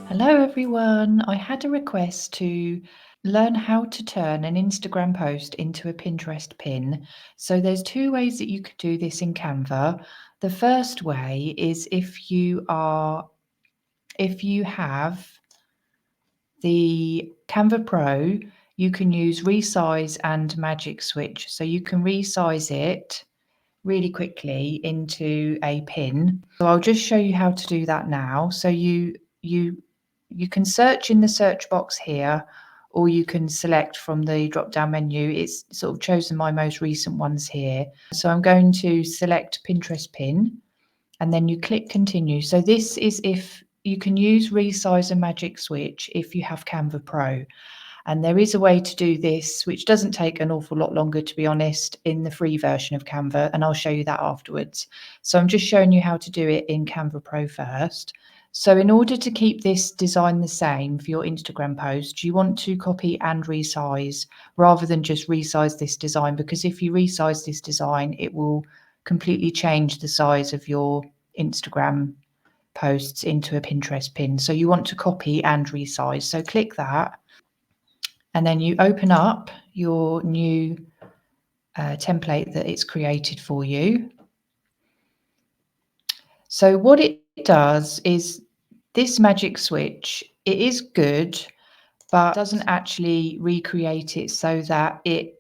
Hello everyone, I had a request to learn how to turn an Instagram post into a Pinterest pin. So there's two ways that you could do this in Canva. The first way is if you have the Canva Pro, you can use resize and magic switch. So you can resize it really quickly into a pin. So I'll just show you how to do that now. So you can search in the search box here, or you can select from the drop down menu. It's sort of chosen my most recent ones here. So I'm going to select Pinterest pin and then you click continue. So this is if you can use resize and magic switch if you have Canva Pro. And there is a way to do this, which doesn't take an awful lot longer, to be honest, in the free version of Canva, and I'll show you that afterwards. So I'm just showing you how to do it in Canva Pro first. So in order to keep this design the same for your Instagram post, you want to copy and resize rather than just resize this design, because if you resize this design, it will completely change the size of your Instagram posts into a Pinterest pin. So you want to copy and resize. So click that. And then you open up your new template that it's created for you. So what it does is this magic switch, it is good, but doesn't actually recreate it so that it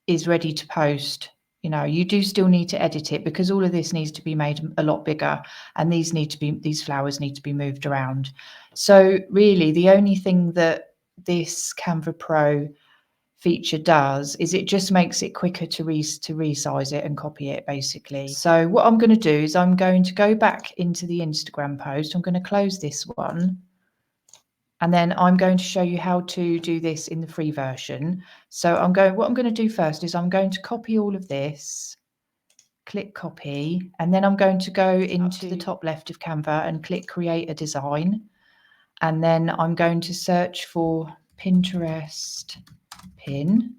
is ready to post. You know, you do still need to edit it because all of this needs to be made a lot bigger, and these flowers need to be moved around. So really the only thing that this Canva Pro feature does is it just makes it quicker to resize it and copy it, basically. So what I'm going to do is I'm going to go back into the Instagram post. I'm going to close this one, and then I'm going to show you how to do this in the free version. So what I'm going to do first is I'm going to copy all of this, click copy, and then I'm going to go into the top left of Canva and click create a design. And then I'm going to search for Pinterest pin.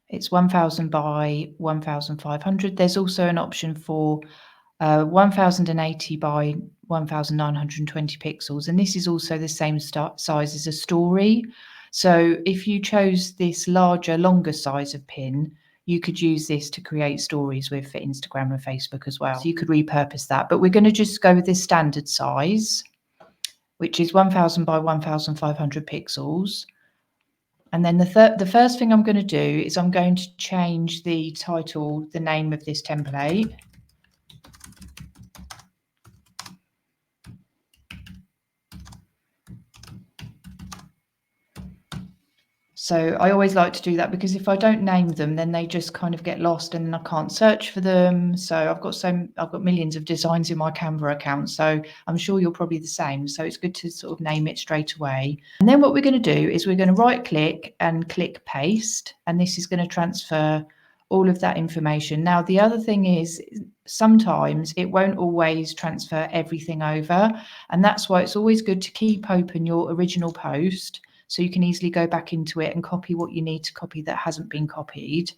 It's 1000 by 1500. There's also an option for 1080 by 1920 pixels, and this is also the same size as a story. So if you chose this larger, longer size of pin, you could use this to create stories with for Instagram and Facebook as well. So you could repurpose that, but we're going to just go with this standard size, which is 1000 by 1500 pixels. And then the first thing I'm going to do is I'm going to change the title, the name of this template. So I always like to do that because if I don't name them, then they just kind of get lost and then I can't search for them. So I've got millions of designs in my Canva account, so I'm sure you're probably the same. So it's good to sort of name it straight away. And then what we're going to do is we're going to right click and click paste, and this is going to transfer all of that information. Now, the other thing is sometimes it won't always transfer everything over, and that's why it's always good to keep open your original post so you can easily go back into it and copy what you need to copy that hasn't been copied.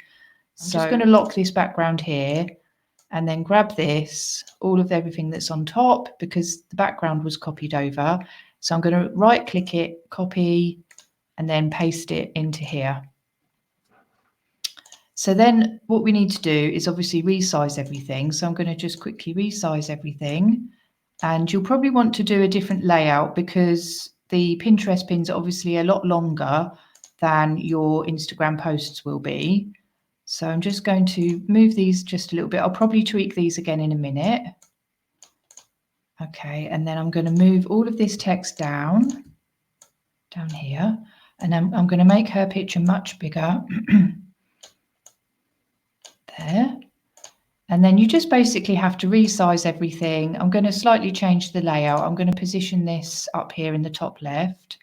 I'm just going to lock this background here and then grab this, all of everything that's on top, because the background was copied over. So I'm going to right click it, copy, and then paste it into here. So then what we need to do is obviously resize everything. So I'm going to just quickly resize everything, and you'll probably want to do a different layout because the Pinterest pins are obviously a lot longer than your Instagram posts will be. So I'm just going to move these just a little bit. I'll probably tweak these again in a minute. Okay, and then I'm going to move all of this text down here, and I'm going to make her picture much bigger. There. And then you just basically have to resize everything. I'm going to slightly change the layout. I'm going to position this up here in the top left,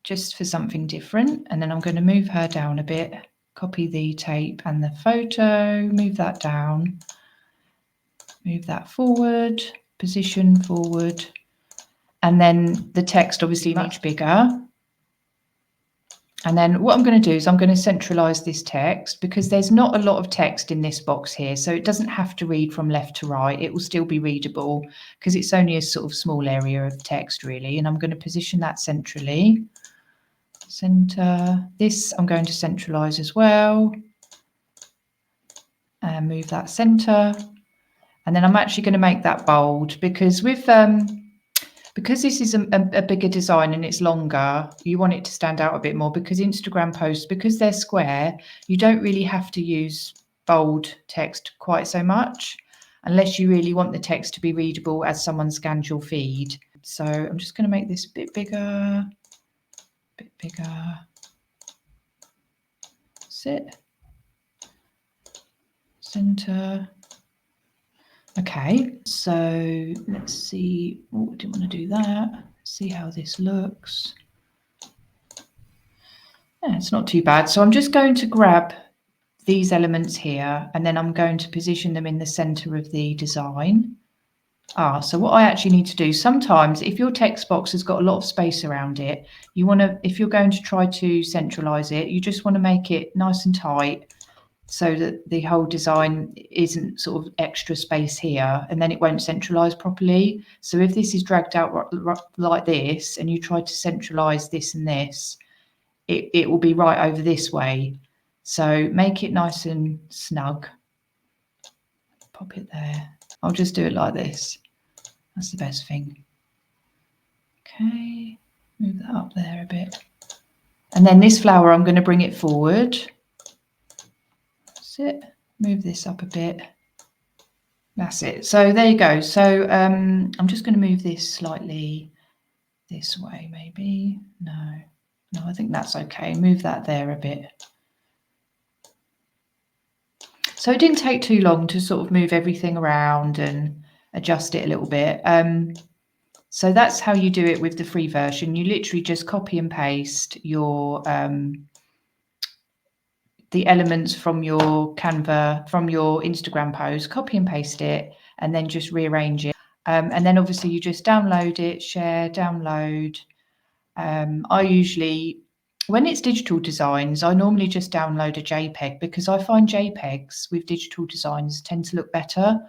just for something different. And then I'm going to move her down a bit, copy the tape and the photo, move that down, move that forward, position forward. And then the text obviously much bigger. And then what I'm going to do is I'm going to centralize this text because there's not a lot of text in this box here. So it doesn't have to read from left to right. It will still be readable because it's only a sort of small area of text really. And I'm going to position that centrally. Center. This I'm going to centralize as well. And move that center. And then I'm actually going to make that bold because because this is a bigger design and it's longer, you want it to stand out a bit more because Instagram posts, because they're square, you don't really have to use bold text quite so much unless you really want the text to be readable as someone scans your feed. So I'm just going to make this a bit bigger, That's it. Center. Okay, so let's see. Oh, I didn't want to do that. See how this looks. Yeah, it's not too bad. So I'm just going to grab these elements here and then I'm going to position them in the center of the design. So what I actually need to do, sometimes if your text box has got a lot of space around it, you want to, if you're going to try to centralize it, you just want to make it nice and tight so that the whole design isn't sort of extra space here and then it won't centralize properly. So if this is dragged out like this and you try to centralize this and this, it will be right over this way. So make it nice and snug. Pop it there. I'll just do it like this. That's the best thing. Okay, move that up there a bit. And then this flower, I'm going to bring it forward. That's it. Move this up a bit. That's it. So there you go. So I'm just going to move this slightly this way, maybe. No, I think that's okay. Move that there a bit. So it didn't take too long to sort of move everything around and adjust it a little bit. So that's how you do it with the free version. You literally just copy and paste your the elements from your Canva, from your Instagram post, copy and paste it, and then just rearrange it. And then obviously you just download it, share, download. I usually, when it's digital designs, I normally just download a JPEG because I find JPEGs with digital designs tend to look better,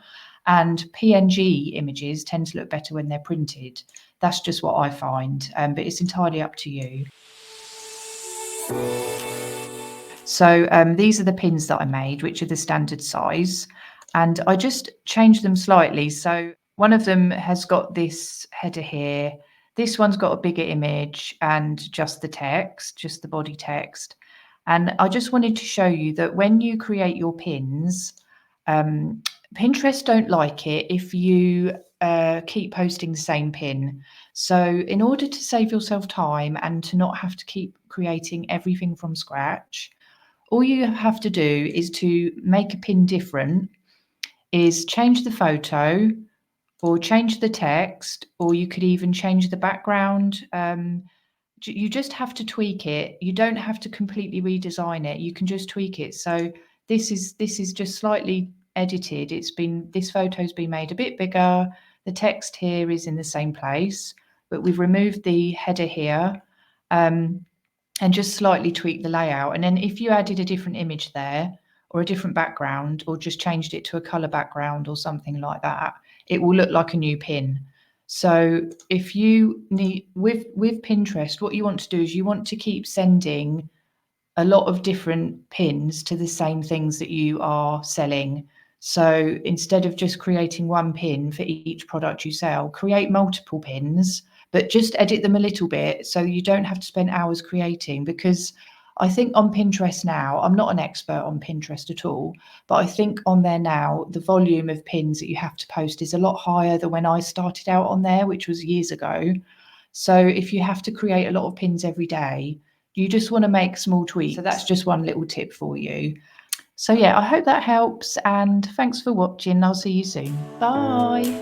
and PNG images tend to look better when they're printed. That's just what I find, but it's entirely up to you. So these are the pins that I made, which are the standard size, and I just changed them slightly. So one of them has got this header here. This one's got a bigger image and just the text, just the body text. And I just wanted to show you that when you create your pins, Pinterest don't like it if you keep posting the same pin. So in order to save yourself time and to not have to keep creating everything from scratch, all you have to do is to make a pin different, is change the photo or change the text, or you could even change the background. You just have to tweak it. You don't have to completely redesign it. You can just tweak it. So this is just slightly edited. This photo's been made a bit bigger. The text here is in the same place, but we've removed the header here. And just slightly tweak the layout. And then if you added a different image there or a different background, or just changed it to a color background or something like that, it will look like a new pin. So if you need, with Pinterest, what you want to do is you want to keep sending a lot of different pins to the same things that you are selling. So instead of just creating one pin for each product you sell, create multiple pins, but just edit them a little bit so you don't have to spend hours creating. Because I think on Pinterest now, I'm not an expert on Pinterest at all, but I think on there now, the volume of pins that you have to post is a lot higher than when I started out on there, which was years ago. So if you have to create a lot of pins every day, you just want to make small tweaks. So that's just one little tip for you. So yeah, I hope that helps, and thanks for watching. I'll see you soon. Bye.